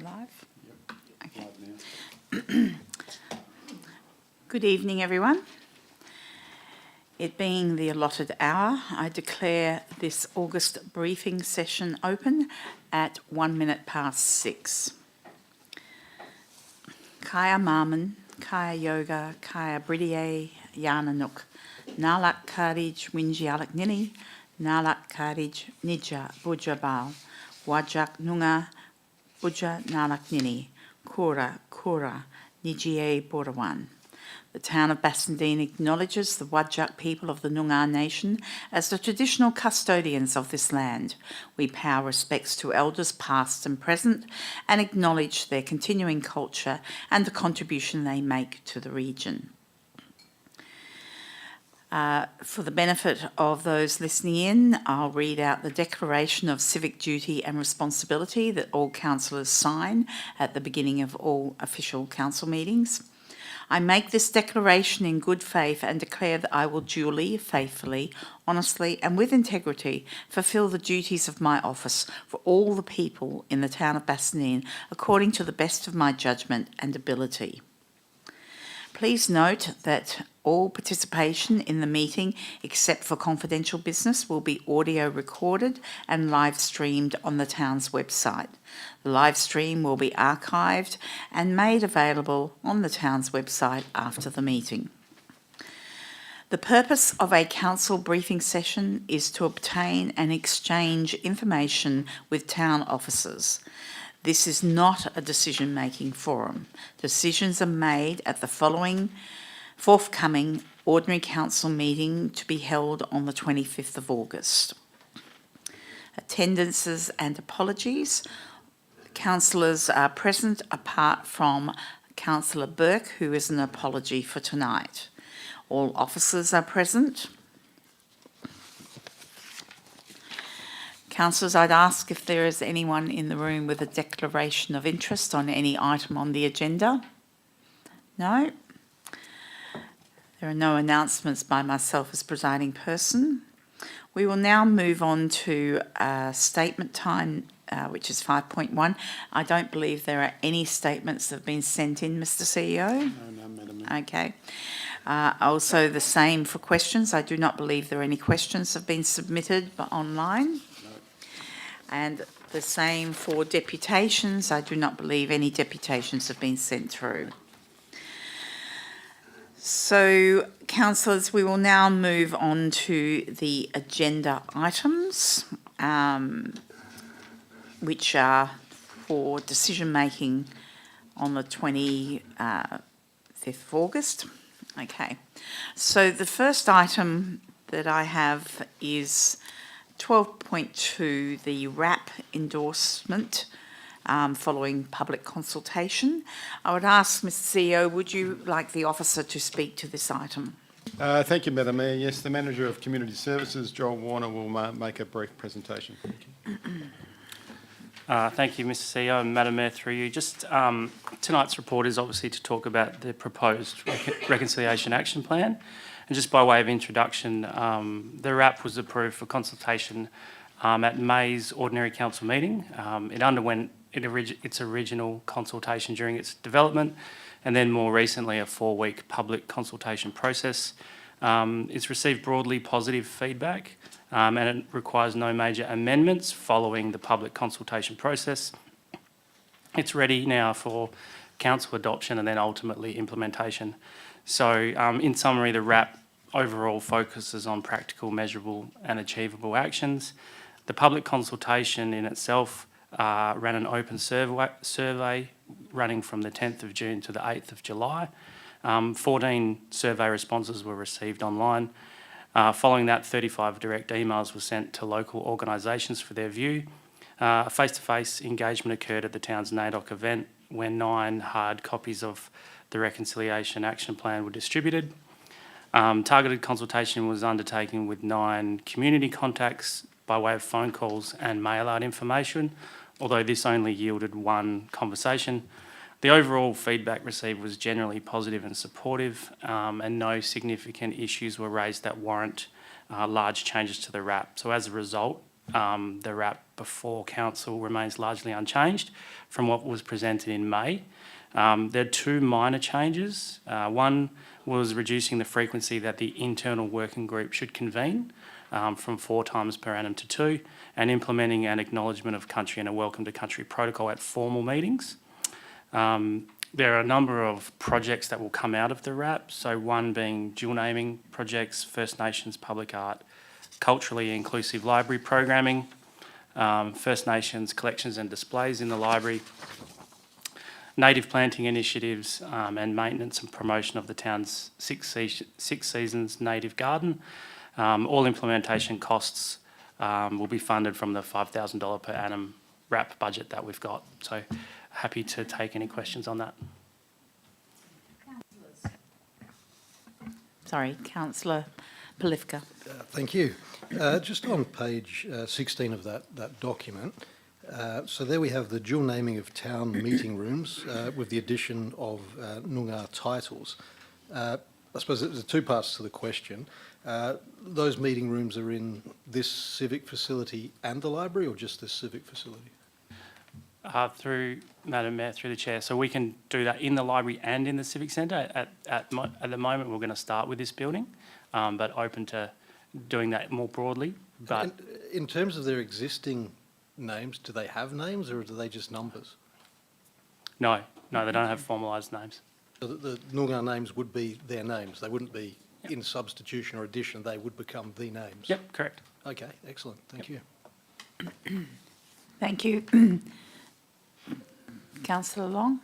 live? Yep. Okay. Live now. Good evening, everyone. It being the allotted hour, I declare this August briefing session open at 6:01. Kaya Marman, Kaya Yoga, Kaya Bridie, Yananuk, Nalak Karij Winjialak Nini, Nalak Karij Nija Bujabal, Wajak Nunga, Buja Nalak Nini, Kura, Nijie Borawan. The town of Bassendean acknowledges the Whadjuk people of the Noongar Nation as the traditional custodians of this land. We pay respects to elders past and present and acknowledge their continuing culture and the contribution they make to the region. For the benefit of those listening in, I'll read out the Declaration of Civic Duty and Responsibility that all councillors sign at the beginning of all official council meetings. I make this declaration in good faith and declare that I will duly, faithfully, honestly and with integrity fulfil the duties of my office for all the people in the town of Bassendean according to the best of my judgment and ability. Please note that all participation in the meeting, except for confidential business, will be audio recorded and live streamed on the town's website. The live stream will be archived and made available on the town's website after the meeting. The purpose of a council briefing session is to obtain and exchange information with town officers. This is not a decision-making forum. Decisions are made at the forthcoming ordinary council meeting to be held on the 25th of August. Attendances and apologies. Councillors are present apart from Councillor Burke, who is an apology for tonight. All officers are present. Councillors, I'd ask if there is anyone in the room with a declaration of interest on any item on the agenda. No? There are no announcements by myself as presiding person. We will now move on to statement time, which is 5.1. I don't believe there are any statements that have been sent in, Mr. CEO. No, Madam Mayor. Okay. Also the same for questions. I do not believe there are any questions that have been submitted online. No. And the same for deputations. I do not believe any deputations have been sent through. So, councillors, we will now move on to the agenda items, which are for decision-making on the 25th of August. Okay. So the first item that I have is 12.2, the RAP endorsement following public consultation. I would ask, Mr. CEO, would you like the officer to speak to this item? Thank you, Madam Mayor. Yes, the Manager of Community Services, Joel Warner, will make a brief presentation. Thank you. Thank you, Mr. CEO and Madam Mayor, through you. Just tonight's report is obviously to talk about the proposed Reconciliation Action Plan. And just by way of introduction, the RAP was approved for consultation at May's Ordinary Council meeting. It underwent its original consultation during its development and then more recently a 4-week public consultation process. It's received broadly positive feedback and it requires no major amendments following the public consultation process. It's ready now for council adoption and then ultimately implementation. So in summary, the RAP overall focuses on practical, measurable and achievable actions. The public consultation in itself ran an open survey running from the 10th of June to the 8th of July. 14 survey responses were received online. Following that, 35 direct emails were sent to local organisations for their view. Face-to-face engagement occurred at the town's NAIDOC event where 9 hard copies of the Reconciliation Action Plan were distributed. Targeted consultation was undertaken with 9 community contacts by way of phone calls and mail out information, although this only yielded 1 conversation. The overall feedback received was generally positive and supportive, and no significant issues were raised that warrant large changes to the RAP. So as a result, the RAP before council remains largely unchanged from what was presented in May. There are two minor changes. One was reducing the frequency that the internal working group should convene from 4 times per annum to 2, and implementing an acknowledgement of country and a welcome to country protocol at formal meetings. There are a number of projects that will come out of the RAP, so one being dual naming projects, First Nations public art, culturally inclusive library programming, First Nations collections and displays in the library, native planting initiatives, and maintenance and promotion of the town's Six Seasons native garden. All implementation costs will be funded from the $5,000 per annum RAP budget that we've got. So happy to take any questions on that. Sorry, Councillor Polifka. Thank you. Just on page 16 of that document, so there we have the dual naming of town meeting rooms with the addition of Noongar titles. I suppose there's two parts to the question. Those meeting rooms are in this civic facility and the library, or just this civic facility? Through Madam Mayor, through the chair, so we can do that in the library and in the civic centre. At the moment, we're going to start with this building, but open to doing that more broadly. But in terms of their existing names, do they have names or do they just numbers? no, they don't have formalised names. So the Noongar names would be their names. They wouldn't be in substitution or addition. They would become the names. Yep, correct. Okay, excellent. Thank you. Thank you. Councillor Long.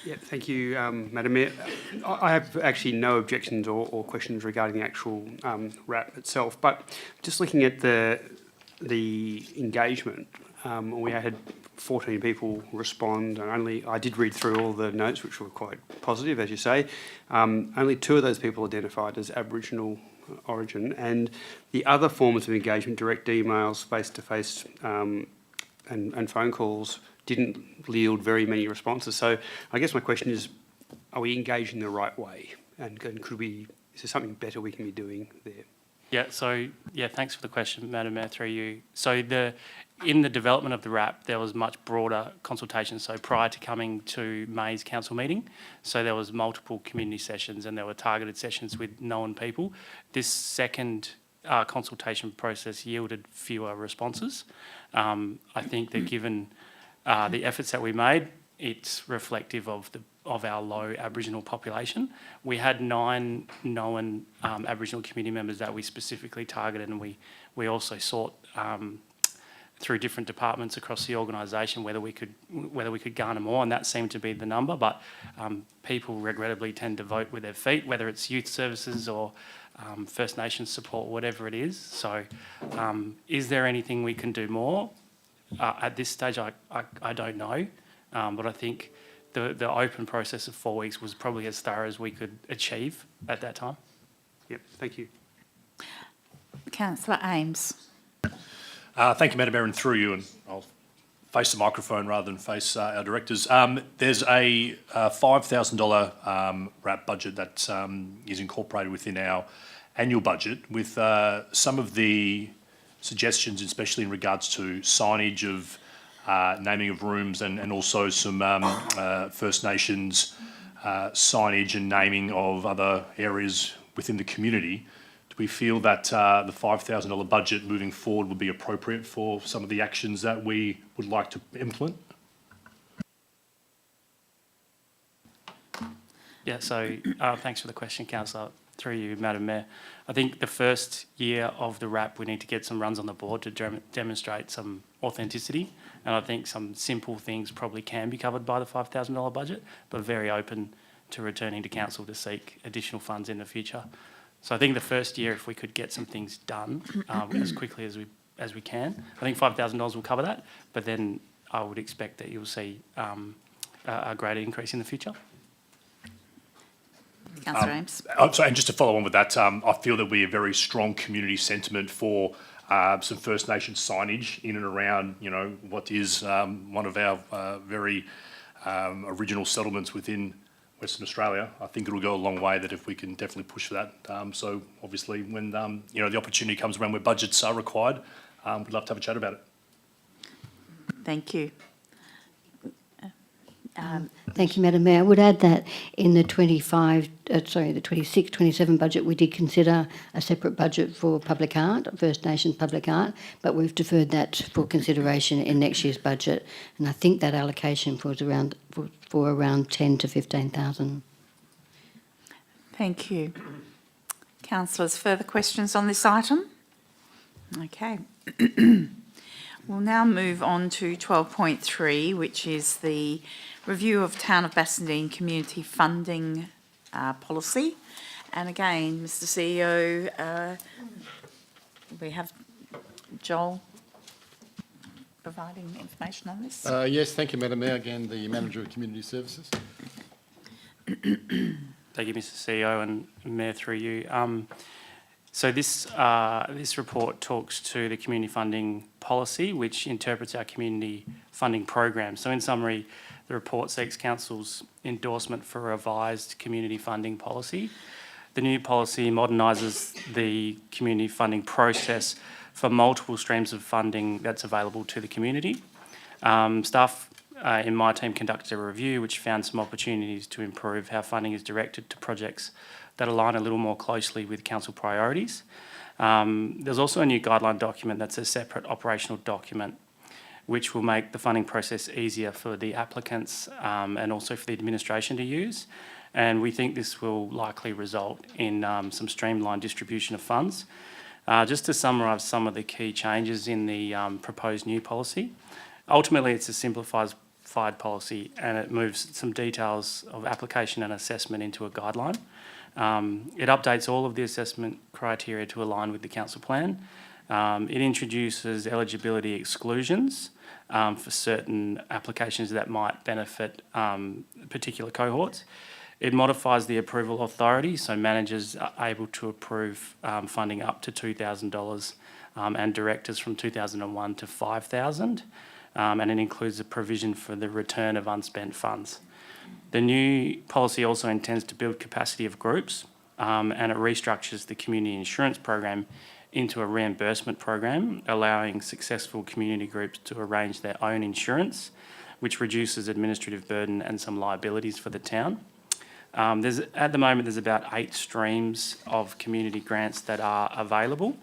Yeah, thank you, Madam Mayor. I have actually no objections or questions regarding the actual RAP itself, but just looking at the engagement, we had 14 people respond, and I did read through all the notes, which were quite positive, as you say. Only 2 of those people identified as Aboriginal origin, and the other forms of engagement, direct emails, face-to-face, and phone calls, didn't yield very many responses. So I guess my question is, are we engaging the right way? And is there something better we can be doing there? Yeah, so, thanks for the question, Madam Mayor, through you. So in the development of the RAP, there was much broader consultation. So prior to coming to May's council meeting, so there was multiple community sessions and there were targeted sessions with known people. This second consultation process yielded fewer responses. I think that given the efforts that we made, it's reflective of our low Aboriginal population. We had 9 known Aboriginal community members that we specifically targeted, and we also sought through different departments across the organisation whether we could garner more, and that seemed to be the number. But people regrettably tend to vote with their feet, whether it's youth services or First Nations support, whatever it is. So, is there anything we can do more? At this stage, I don't know, but I think the open process of 4 weeks was probably as thorough as we could achieve at that time. Yep, thank you. Councillor Ames. Thank you, Madam Mayor, and through you, and I'll face the microphone rather than face our directors. There's a $5,000 RAP budget that is incorporated within our annual budget, with some of the suggestions, especially in regards to signage of naming of rooms and also some First Nations signage and naming of other areas within the community. Do we feel that the $5,000 budget moving forward would be appropriate for some of the actions that we would like to implement? Yeah, so thanks for the question, Councillor. Through you, Madam Mayor. I think the first year of the RAP, we need to get some runs on the board to demonstrate some authenticity, and I think some simple things probably can be covered by the $5,000 budget, but very open to returning to council to seek additional funds in the future. So I think the first year, if we could get some things done as quickly as we can, I think $5,000 will cover that, but then I would expect that you'll see a greater increase in the future. Councillor Ames. And just to follow on with that, I feel that we have very strong community sentiment for some First Nations signage in and around, what is one of our very original settlements within Western Australia. I think it'll go a long way that if we can definitely push for that. So obviously when, the opportunity comes around where budgets are required, we'd love to have a chat about it. Thank you. Thank you, Madam Mayor. I would add that in the 26-27 budget, we did consider a separate budget for public art, First Nations public art, but we've deferred that for consideration in next year's budget, and I think that allocation was around for around 10 to 15,000. Thank you. Councillors, further questions on this item? Okay. We'll now move on to 12.3, which is the review of Town of Bassendean community funding policy. And again, Mr CEO, we have Joel providing information on this. Yes, thank you, Madam Mayor. Again, the Manager of Community Services. Thank you, Mr CEO and Mayor through you. So this report talks to the community funding policy, which interprets our community funding program. So in summary, the report seeks Council's endorsement for a revised community funding policy. The new policy modernises the community funding process for multiple streams of funding that's available to the community. Staff in my team conducted a review which found some opportunities to improve how funding is directed to projects that align a little more closely with council priorities. There's also a new guideline document that's a separate operational document which will make the funding process easier for the applicants and also for the administration to use. And we think this will likely result in some streamlined distribution of funds. Just to summarise some of the key changes in the proposed new policy, ultimately it's a simplified policy and it moves some details of application and assessment into a guideline. It updates all of the assessment criteria to align with the council plan. It introduces eligibility exclusions for certain applications that might benefit particular cohorts. It modifies the approval authority, so managers are able to approve funding up to $2,000 and directors from 2001 to 5,000, and it includes a provision for the return of unspent funds. The new policy also intends to build capacity of groups and it restructures the community insurance program into a reimbursement program, allowing successful community groups to arrange their own insurance, which reduces administrative burden and some liabilities for the town. At the moment, there's about 8 streams of community grants that are available.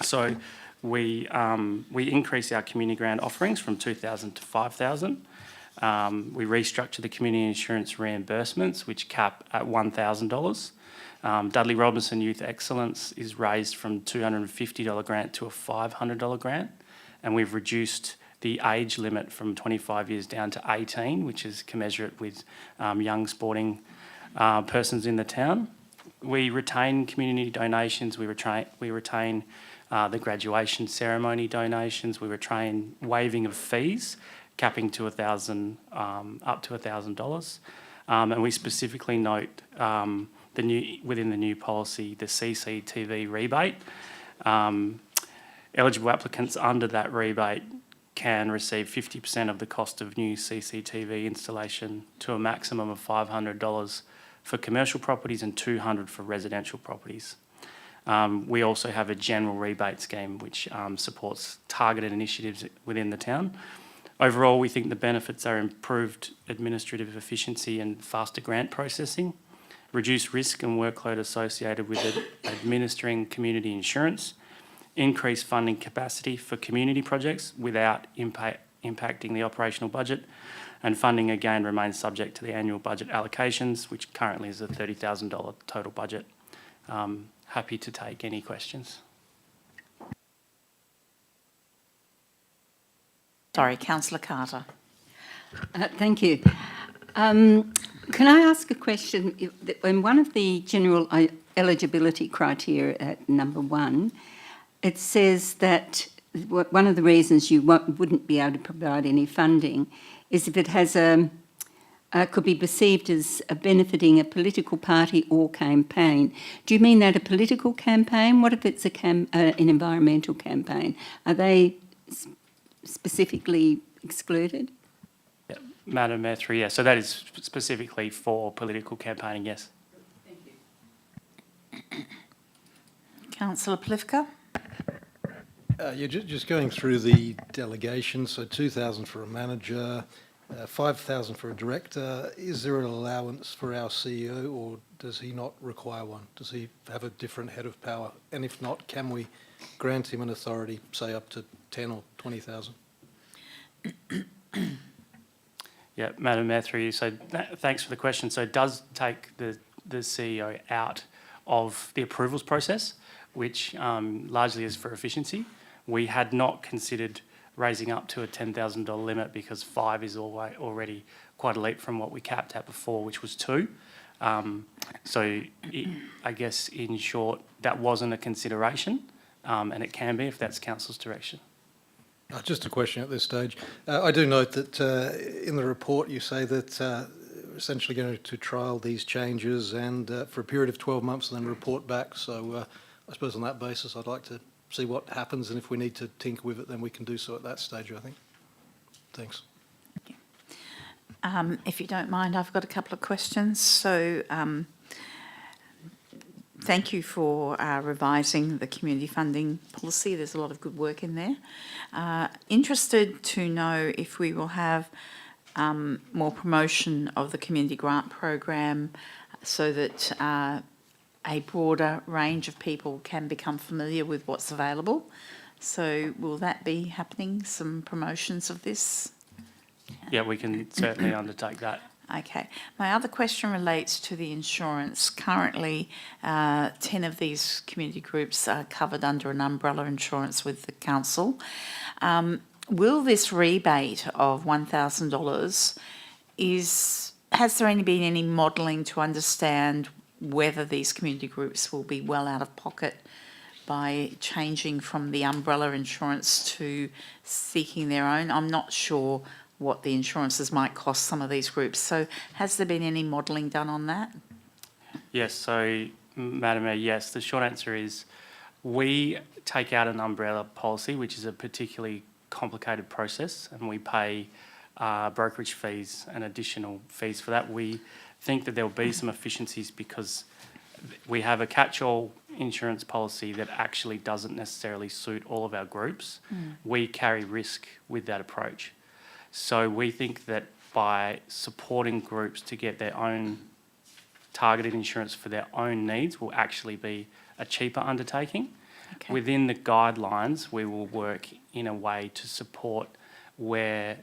So we increase our community grant offerings from 2,000 to 5,000. We restructure the community insurance reimbursements, which cap at $1,000. Dudley Robinson Youth Excellence is raised from $250 grant to a $500 grant, and we've reduced the age limit from 25 years down to 18, which is commensurate with young sporting persons in the town. We retain community donations. We retain the graduation ceremony donations. We retain waiving of fees, capping to up to $1,000, and we specifically note within the new policy the CCTV rebate. Eligible applicants under that rebate can receive 50% of the cost of new CCTV installation to a maximum of $500 for commercial properties and $200 for residential properties. We also have a general rebate scheme which supports targeted initiatives within the town. Overall, we think the benefits are improved administrative efficiency and faster grant processing, reduced risk and workload associated with administering community insurance, increased funding capacity for community projects without impacting the operational budget, and funding again remains subject to the annual budget allocations, which currently is a $30,000 total budget. Happy to take any questions. Sorry, Councillor Carter. Thank you. Can I ask a question? In one of the general eligibility criteria at number 1, it says that one of the reasons you wouldn't be able to provide any funding is if it has could be perceived as benefiting a political party or campaign. Do you mean that a political campaign? What if it's an environmental campaign? Are they specifically excluded? Yeah, Madam Mayor, yes. So that is specifically for political campaigning, yes. Councillor Plivka. You're just going through the delegations, so 2,000 for a manager, 5,000 for a director. Is there an allowance for our CEO, or does he not require one? Does he have a different head of power? And if not, can we grant him an authority, say up to 10 or 20,000? Yeah, Madam Mayor, through you. So thanks for the question. So it does take the CEO out of the approvals process, which largely is for efficiency. We had not considered raising up to a $10,000 limit because 5 is already quite a leap from what we capped at before, which was 2. I guess in short, that wasn't a consideration, and it can be if that's council's direction. Just a question at this stage. I do note that in the report you say that we're essentially going to trial these changes and for a period of 12 months and then report back. So I suppose on that basis I'd like to see what happens, and if we need to tinker with it then we can do so at that stage, I think. Thanks. If you don't mind, I've got a couple of questions. So thank you for revising the community funding policy. There's a lot of good work in there. Interested to know if we will have more promotion of the community grant program so that a broader range of people can become familiar with what's available. So will that be happening, some promotions of this? Yeah, we can certainly undertake that. Okay. My other question relates to the insurance. Currently, 10 of these community groups are covered under an umbrella insurance with the council. Will this rebate of $1,000, has there been any modelling to understand whether these community groups will be well out of pocket by changing from the umbrella insurance to seeking their own? I'm not sure what the insurances might cost some of these groups. So has there been any modelling done on that? Yes, so Madam Mayor, yes, the short answer is we take out an umbrella policy, which is a particularly complicated process, and we pay brokerage fees and additional fees for that. We think that there will be some efficiencies because we have a catch-all insurance policy that actually doesn't necessarily suit all of our groups. We carry risk with that approach. So we think that by supporting groups to get their own targeted insurance for their own needs will actually be a cheaper undertaking. Okay. Within the guidelines, we will work in a way to support where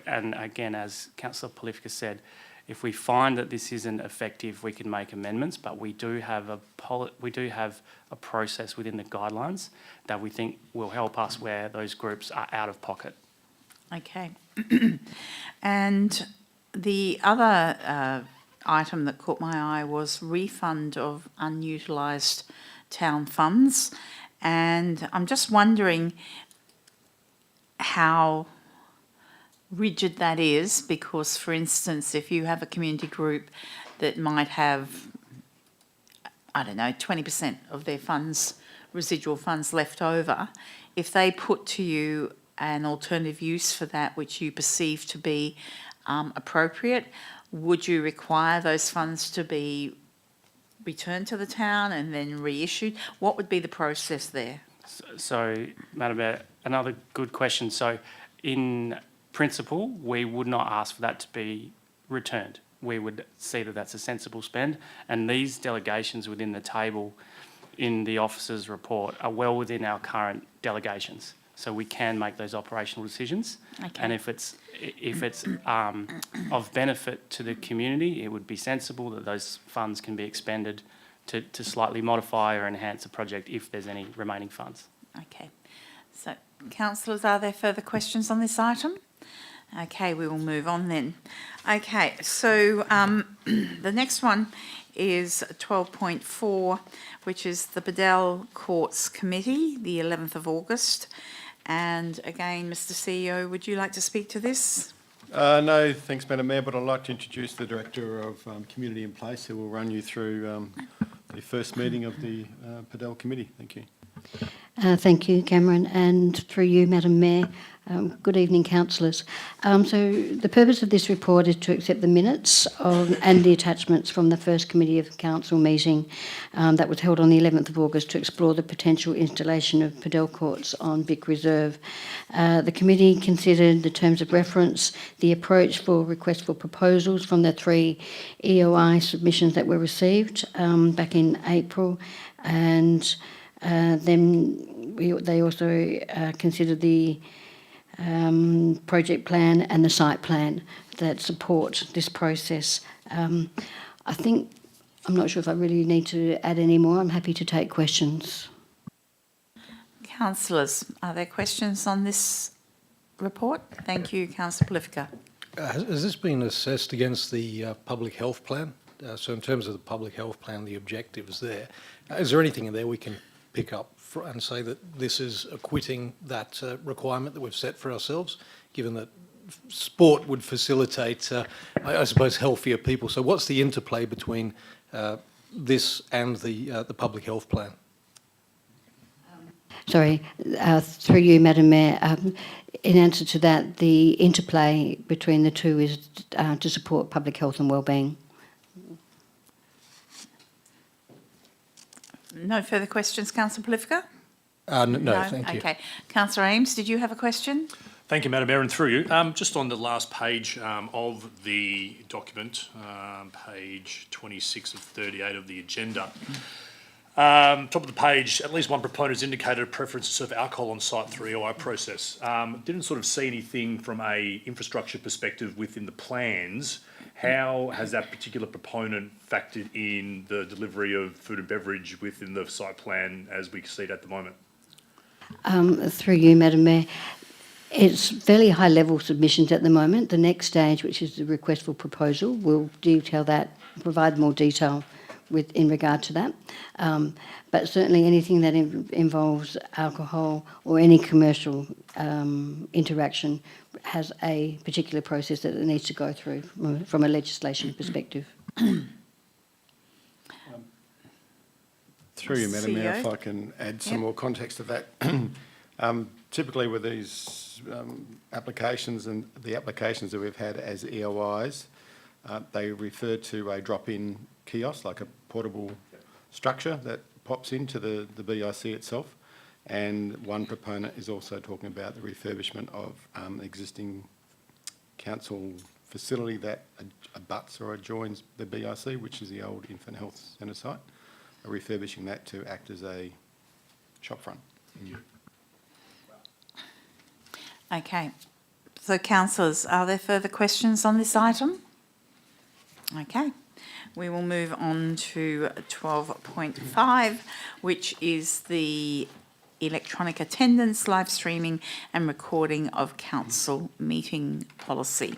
and again, as Councillor Prolifica said, if we find that this isn't effective, we can make amendments, but we do have a process within the guidelines that we think will help us where those groups are out of pocket. Okay. And the other item that caught my eye was refund of unutilised town funds. And I'm just wondering how rigid that is, because, for instance, if you have a community group that might have, I don't know, 20% of their funds, residual funds left over, if they put to you an alternative use for that which you perceive to be appropriate, would you require those funds to be returned to the town and then reissued? What would be the process there? So, Madam Mayor, another good question. So, in principle, we would not ask for that to be returned. We would see that that's a sensible spend, and these delegations within the table in the officer's report are well within our current delegations. So we can make those operational decisions. Okay. And if it's of benefit to the community, it would be sensible that those funds can be expended to slightly modify or enhance a project if there's any remaining funds. Okay. So, councillors, are there further questions on this item? Okay, we will move on then. Okay, so the next one is 12.4, which is the Bedell Courts Committee, the 11th of August. And again, Mr CEO, would you like to speak to this? No, thanks, Madam Mayor, but I'd like to introduce the Director of Community in Place, who will run you through the first meeting of the Bedell Committee. Thank you. Thank you, Cameron. And through you, Madam Mayor, Good evening, councillors. So the purpose of this report is to accept the minutes and the attachments from the first Committee of Council meeting that was held on the 11th of August to explore the potential installation of padel courts on Vic Reserve. The committee considered the terms of reference, the approach for request for proposals from the 3 EOI submissions that were received back in April, and then they also considered the project plan and the site plan that support this process. I'm not sure if I really need to add any more. I'm happy to take questions. Councillors, are there questions on this report? Thank you, Councillor Polifica. Has this been assessed against the public health plan? So in terms of the public health plan, the objectives there, is there anything in there we can pick up and say that this is acquitting that requirement that we've set for ourselves, given that sport would facilitate, I suppose, healthier people? So what's the interplay between this and the public health plan? Sorry, through you, Madam Mayor. In answer to that, the interplay between the two is to support public health and wellbeing. No further questions, Councillor Polifica? No, thank you. Okay. Councillor Ames, did you have a question? Thank you, Madam Mayor, and through you. Just on the last page of the document, page 26 of 38 of the agenda. Top of the page, at least one proponent has indicated a preference to serve alcohol on site through EOI process. Didn't sort of see anything from a infrastructure perspective within the plans. How has that particular proponent factored in the delivery of food and beverage within the site plan as we see it at the moment? Through you, Madam Mayor. It's fairly high-level submissions at the moment. The next stage, which is the request for proposal, will detail that, provide more detail in regard to that. But certainly anything that involves alcohol or any commercial interaction has a particular process that it needs to go through from a legislation perspective. Through you, Madam Mayor, CEO. if I can add some more context to that. Typically with these applications and the applications that we've had as EOIs, they refer to a drop-in kiosk, like a portable structure that pops into the BIC itself. And one proponent is also talking about the refurbishment of existing council facility that abuts or adjoins the BIC, which is the old Infant Health Centre site, refurbishing that to act as a shopfront. Okay. So, councillors, are there further questions on this item? Okay. We will move on to 12.5, which is the electronic attendance, live streaming and recording of council meeting policy.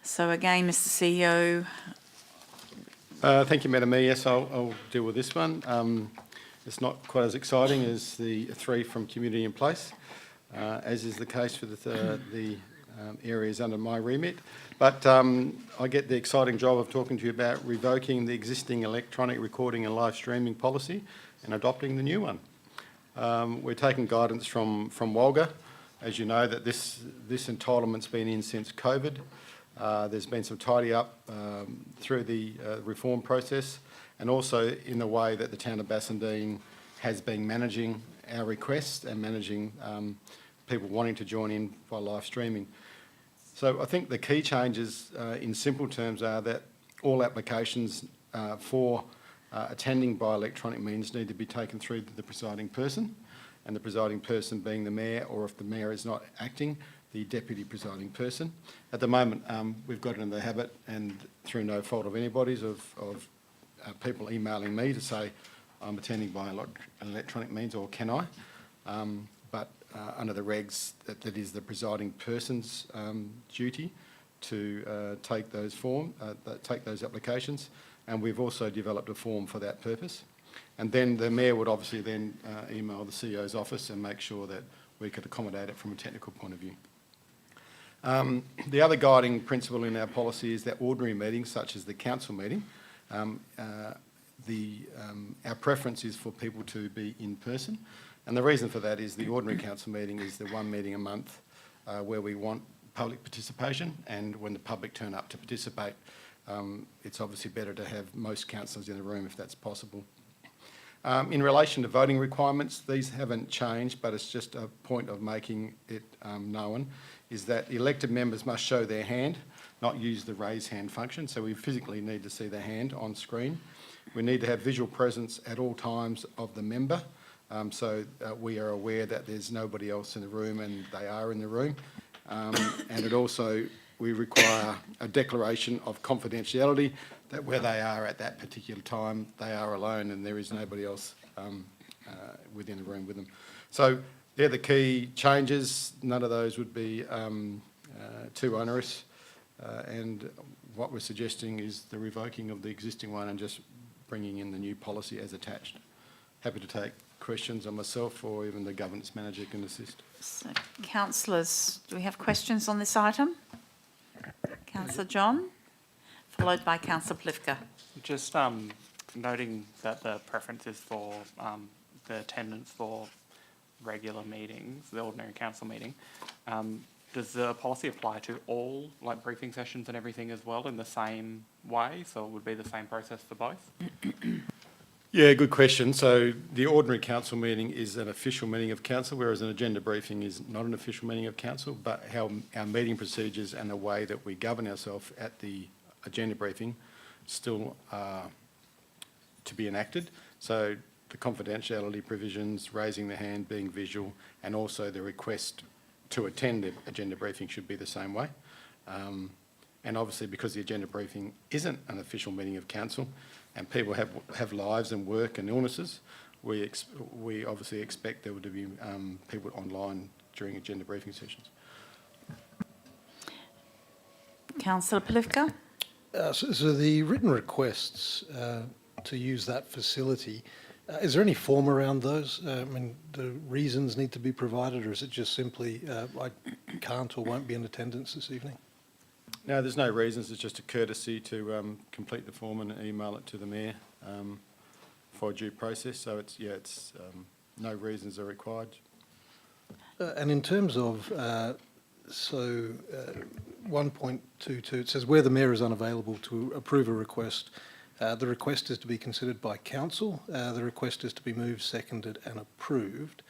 So again, Mr CEO. Thank you, Madam Mayor. Yes, I'll deal with this one. It's not quite as exciting as the 3 from Community in Place, as is the case for the areas under my remit. But I get the exciting job of talking to you about revoking the existing electronic recording and live streaming policy and adopting the new one. We're taking guidance from WOLGA. As you know, that this entitlement's been in since COVID. There's been some tidy up through the reform process, and also in the way that the town of Bassendean has been managing our requests and managing people wanting to join in by live streaming. So I think the key changes in simple terms are that all applications for attending by electronic means need to be taken through the presiding person, and the presiding person being the mayor, or if the mayor is not acting, the deputy presiding person. At the moment, we've got into the habit, and through no fault of anybody's, of people emailing me to say, I'm attending by electronic means, or can I? But under the regs, that is the presiding person's duty to take those applications, and we've also developed a form for that purpose. And then the mayor would obviously then email the CEO's office and make sure that we could accommodate it from a technical point of view. The other guiding principle in our policy is that ordinary meetings, such as the council meeting, our preference is for people to be in person. And the reason for that is the ordinary council meeting is the one meeting a month where we want public participation, and when the public turn up to participate, it's obviously better to have most councillors in the room if that's possible. In relation to voting requirements, these haven't changed, but it's just a point of making it known, is that elected members must show their hand, not use the raise hand function, so we physically need to see the hand on screen. We need to have visual presence at all times of the member, so we are aware that there's nobody else in the room and they are in the room. And it also, we require a declaration of confidentiality, that where they are at that particular time, they are alone and there is nobody else within the room with them. So they're the key changes. None of those would be too onerous. And what we're suggesting is the revoking of the existing one and just bringing in the new policy as attached. Happy to take questions on myself, or even the governance manager can assist. So, councillors, do we have questions on this item? Councillor John, followed by Councillor Plivka. Just noting that the preference is for the attendance for regular meetings, the ordinary council meeting. Does the policy apply to all like briefing sessions and everything as well in the same way? So it would be the same process for both? Yeah, good question. So the ordinary council meeting is an official meeting of council, whereas an agenda briefing is not an official meeting of council, but how our meeting procedures and the way that we govern ourselves at the agenda briefing still are to be enacted. So the confidentiality provisions, raising the hand, being visual, and also the request to attend the agenda briefing should be the same way. And obviously, because the agenda briefing isn't an official meeting of council and people have lives and work and illnesses, we obviously expect there to be people online during agenda briefing sessions. Councillor Plivka. So the written requests to use that facility, is there any form around those? I mean, do reasons need to be provided, or is it just simply I can't or won't be in attendance this evening? No, there's no reasons. It's just a courtesy to complete the form and email it to the mayor for due process. So it's no reasons are required. And in terms of 1.22, it says where the mayor is unavailable to approve a request, the request is to be considered by council. The request is to be moved, seconded, and approved.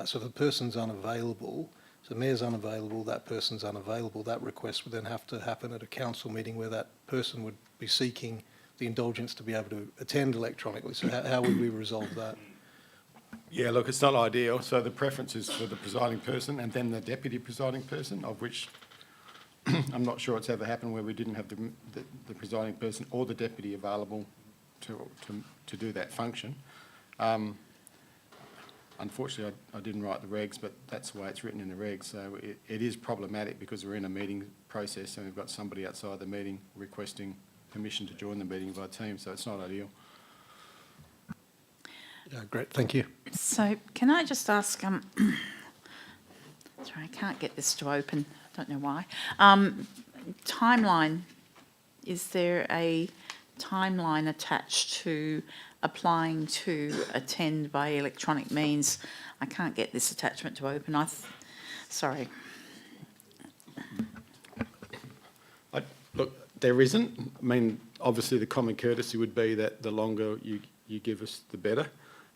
So if the person's unavailable. So mayor's unavailable, that person's unavailable, that request would then have to happen at a council meeting where that person would be seeking the indulgence to be able to attend electronically. So how would we resolve that? Yeah, look, it's not ideal. So the preference is for the presiding person and then the deputy presiding person, of which I'm not sure it's ever happened where we didn't have the presiding person or the deputy available to do that function. Unfortunately, I didn't write the regs, but that's the way it's written in the regs. So it is problematic because we're in a meeting process and we've got somebody outside the meeting requesting permission to join the meeting by team, so it's not ideal. Great, thank you. So can I just ask, sorry, I can't get this to open, I don't know why. Timeline, is there a timeline attached to applying to attend by electronic means? I can't get this attachment to open. Sorry. Look, there isn't. I mean, obviously the common courtesy would be that the longer you give us, the better.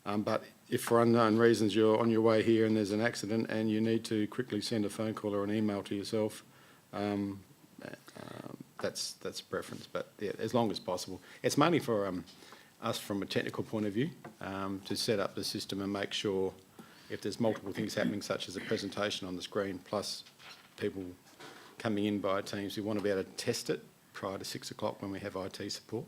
But if for unknown reasons you're on your way here and there's an accident and you need to quickly send a phone call or an email to yourself, that's preference. But yeah, as long as possible. It's mainly for us from a technical point of view to set up the system and make sure if there's multiple things happening, such as a presentation on the screen plus people coming in by teams, we want to be able to test it prior to 6 o'clock when we have IT support.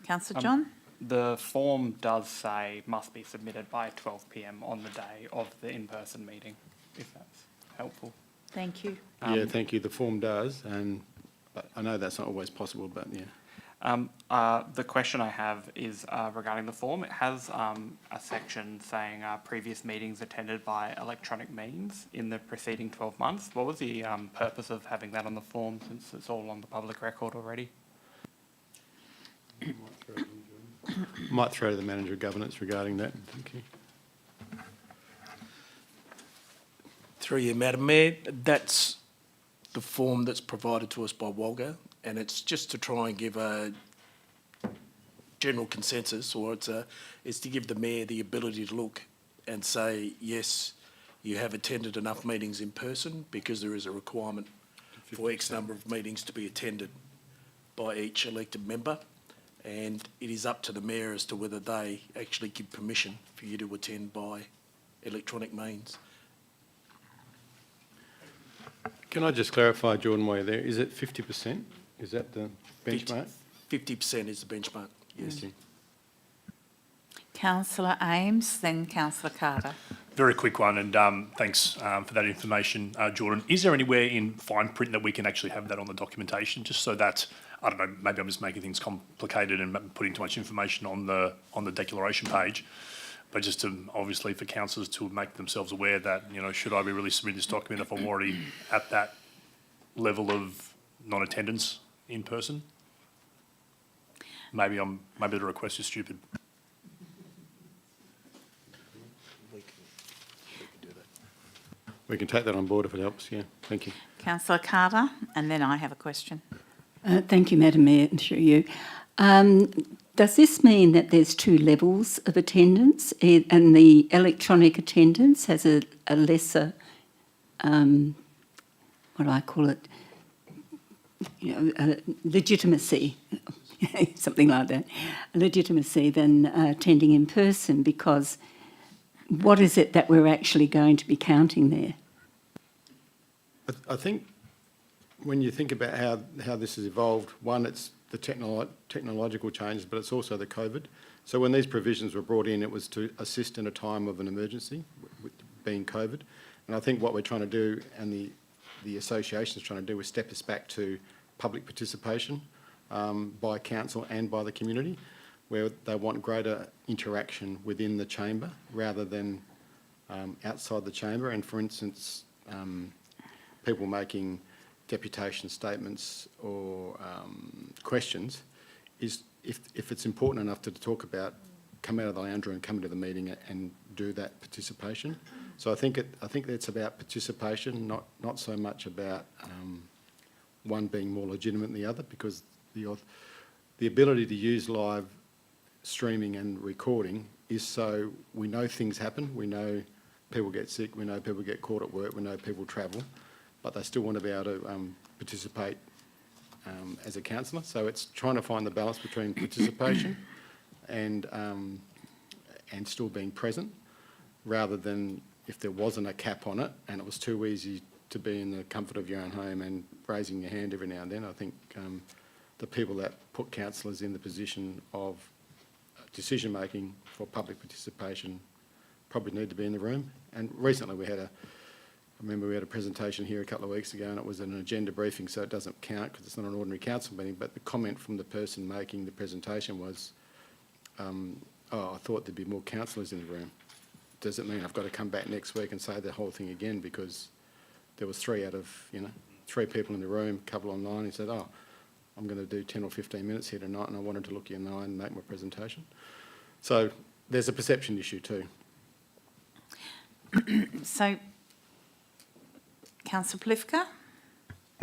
Councillor John? The form does say must be submitted by 12 p.m. on the day of the in-person meeting, if that's helpful. Thank you. Yeah, thank you. The form does, but I know that's not always possible, but yeah. The question I have is regarding the form. It has a section saying previous meetings attended by electronic means in the preceding 12 months. What was the purpose of having that on the form, since it's all on the public record already? Might throw to the Manager of Governance regarding that. Thank you. Through you, Madam Mayor, that's the form that's provided to us by Walga, and it's just to try and give a general consensus, or it's to give the Mayor the ability to look and say, yes, you have attended enough meetings in person, because there is a requirement for X number of meetings to be attended by each elected member, and it is up to the Mayor as to whether they actually give permission for you to attend by electronic means. Can I just clarify, Jordan, while you're there, is it 50%? Is that the benchmark? 50% is the benchmark, yes. Thank you. Councillor Ames, then Councillor Carter. Very quick one, and thanks for that information, Jordan. Is there anywhere in fine print that we can actually have that on the documentation, just so that, I don't know, maybe I'm just making things complicated and putting too much information on the declaration page, but just to, obviously, for councillors to make themselves aware that, you know, should I be really submitting this document if I'm already at that level of non-attendance in person? Maybe the request is stupid. We can take that on board if it helps, yeah. Thank you. Councillor Carter, and then I have a question. Thank you, Madam Mayor, and through you. Does this mean that there's two levels of attendance, and the electronic attendance has a lesser, what do I call it, legitimacy, something like that, legitimacy than attending in person? Because what is it that we're actually going to be counting there? I think when you think about how this has evolved, one, it's the technological changes, but it's also the COVID. So when these provisions were brought in, it was to assist in a time of an emergency, being COVID. And I think what we're trying to do, and the association is trying to do, is step us back to public participation by council and by the community, where they want greater interaction within the chamber rather than outside the chamber. And for instance, people making deputation statements or questions, is if it's important enough to talk about, come out of the lounge room, come into the meeting and do that participation. So I think it's about participation, not so much about one being more legitimate than the other, because the ability to use live streaming and recording is so we know things happen, we know people get sick, we know people get caught at work, we know people travel, but they still want to be able to participate as a councillor. So it's trying to find the balance between participation and still being present, rather than if there wasn't a cap on it and it was too easy to be in the comfort of your own home and raising your hand every now and then. I think the people that put councillors in the position of decision-making for public participation probably need to be in the room. And recently I remember we had a presentation here a couple of weeks ago, and it was an agenda briefing, so it doesn't count because it's not an ordinary council meeting, but the comment from the person making the presentation was, I thought there'd be more councillors in the room. Does it mean I've got to come back next week and say the whole thing again because there was 3 out of, 3 people in the room, a couple online? He said, I'm going to do 10 or 15 minutes here tonight and I wanted to look you in the eye and make my presentation. So there's a perception issue too. So, Councillor Plifka?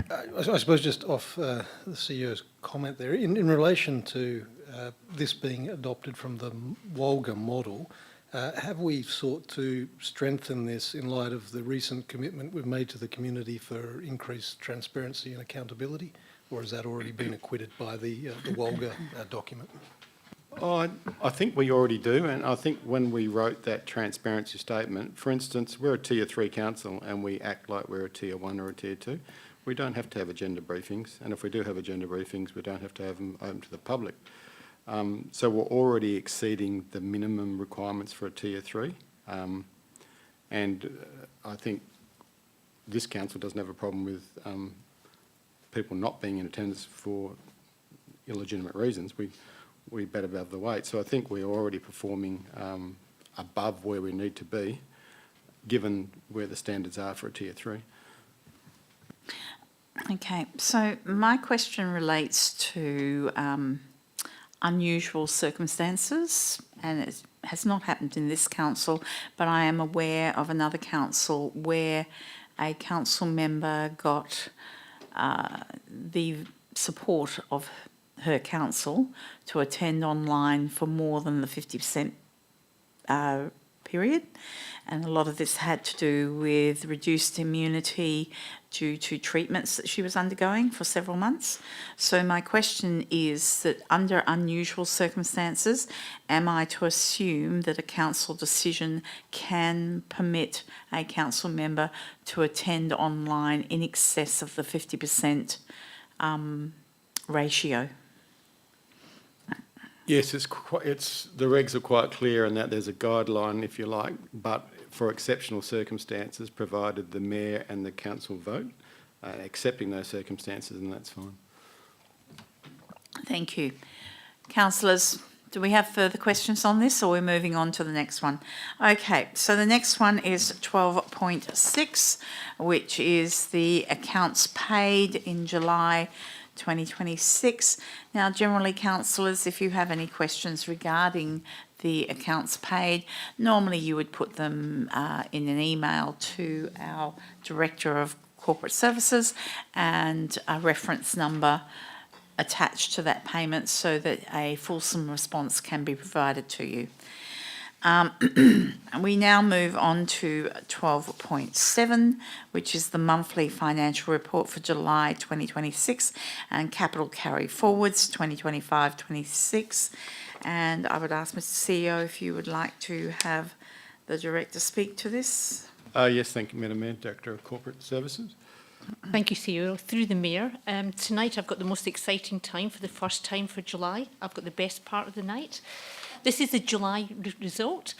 I suppose just off the CEO's comment there, in relation to this being adopted from the Walga model, have we sought to strengthen this in light of the recent commitment we've made to the community for increased transparency and accountability, or has that already been acquitted by the Walga document? I think we already do, and I think when we wrote that transparency statement, for instance, we're a Tier 3 council and we act like we're a Tier 1 or a Tier 2. We don't have to have agenda briefings, and if we do have agenda briefings, we don't have to have them open to the public. So we're already exceeding the minimum requirements for a Tier 3, and I think this council doesn't have a problem with people not being in attendance for illegitimate reasons. We bet above the weight. So I think we're already performing above where we need to be, given where the standards are for a Tier 3. Okay, so my question relates to unusual circumstances, and has not happened in this council, but I am aware of another council where a council member got the support of her council to attend online for more than the 50% period. And a lot of this had to do with reduced immunity due to treatments that she was undergoing for several months. So my question is that under unusual circumstances, am I to assume that a council decision can permit a council member to attend online in excess of the 50% ratio? Yes, it's the regs are quite clear in that there's a guideline, if you like, but for exceptional circumstances, provided the mayor and the council vote, accepting those circumstances, and that's fine. Thank you. Councillors, do we have further questions on this, or we're moving on to the next one? Okay, so the next one is 12.6, which is the accounts paid in July 2026. Now, generally, councillors, if you have any questions regarding the accounts paid, normally you would put them in an email to our Director of Corporate Services and a reference number attached to that payment so that a fulsome response can be provided to you. We now move on to 12.7, which is the monthly financial report for July 2026 and capital carry forwards 2025-26. And I would ask Mr. CEO if you would like to have the Director speak to this. Yes, thank you, Madam Mayor, Director of Corporate Services. Thank you, CEO. Through the Mayor, tonight I've got the most exciting time for the first time for July. I've got the best part of the night. This is the July result.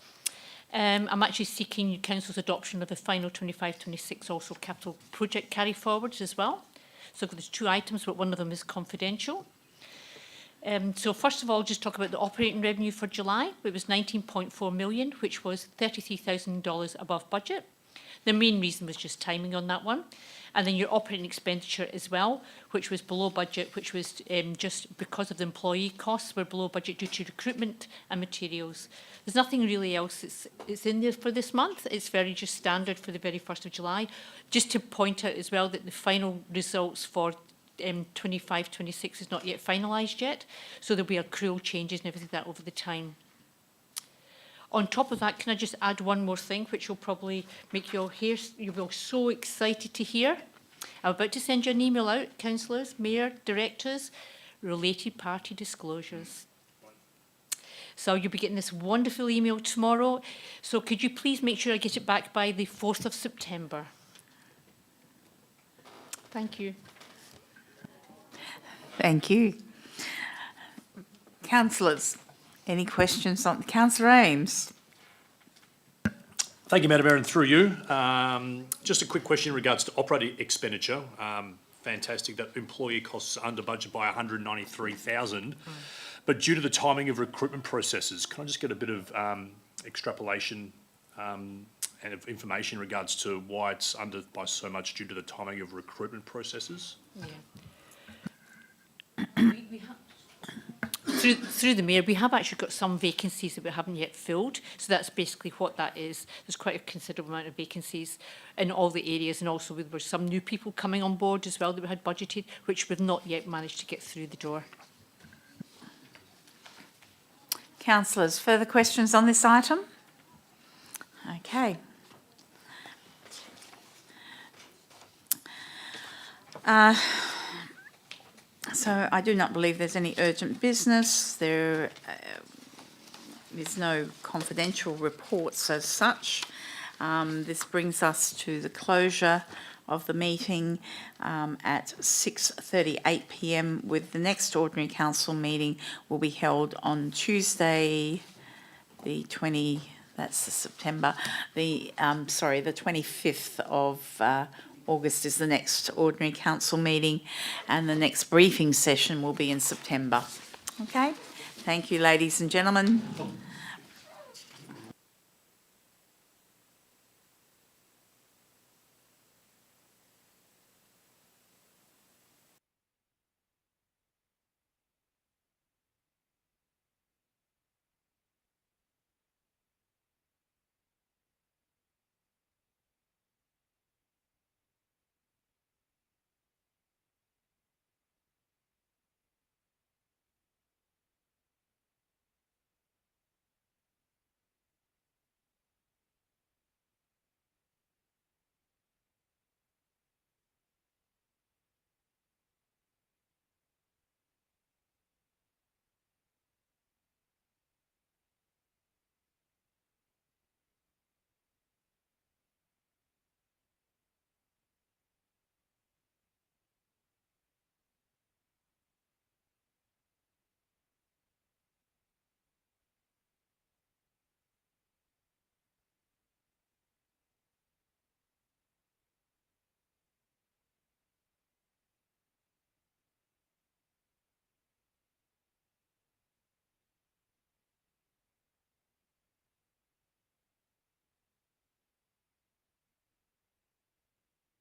I'm actually seeking Council's adoption of the final 25-26 also capital project carry forwards as well. So there's two items, but one of them is confidential. So first of all, just talk about the operating revenue for July. It was 19.4 million, which was $33,000 above budget. The main reason was just timing on that one. And then your operating expenditure as well, which was below budget, which was just because of the employee costs were below budget due to recruitment and materials. There's nothing really else that's in there for this month. It's very just standard for the very 1st of July. Just to point out as well that the final results for 25-26 is not yet finalised yet. So there'll be accrual changes and everything like that over the time. On top of that, can I just add one more thing, which will probably make you all hear, you'll be so excited to hear. I'm about to send you an email out, councillors, mayor, directors, related party disclosures. So you'll be getting this wonderful email tomorrow. So could you please make sure I get it back by the 4th of September? Thank you. Thank you. Councillors, any questions on Councillor Ames? Thank you, Madam Mayor, and through you. Just a quick question in regards to operating expenditure. Fantastic that employee costs are under budget by 193,000. But due to the timing of recruitment processes, can I just get a bit of extrapolation and of information in regards to why it's under by so much due to the timing of recruitment processes? Yeah. We have, through the Mayor, we have actually got some vacancies that we haven't yet filled. So that's basically what that is. There's quite a considerable amount of vacancies in all the areas, and also there were some new people coming on board as well that we had budgeted, which we've not yet managed to get through the door. Councillors, further questions on this item? Okay. So I do not believe there's any urgent business. There is no confidential reports as such. This brings us to the closure of the meeting at 6:38 p.m. with the next ordinary council meeting will be held on Tuesday, the 25th of August is the next ordinary council meeting, and the next briefing session will be in September. Okay, thank you, ladies and gentlemen.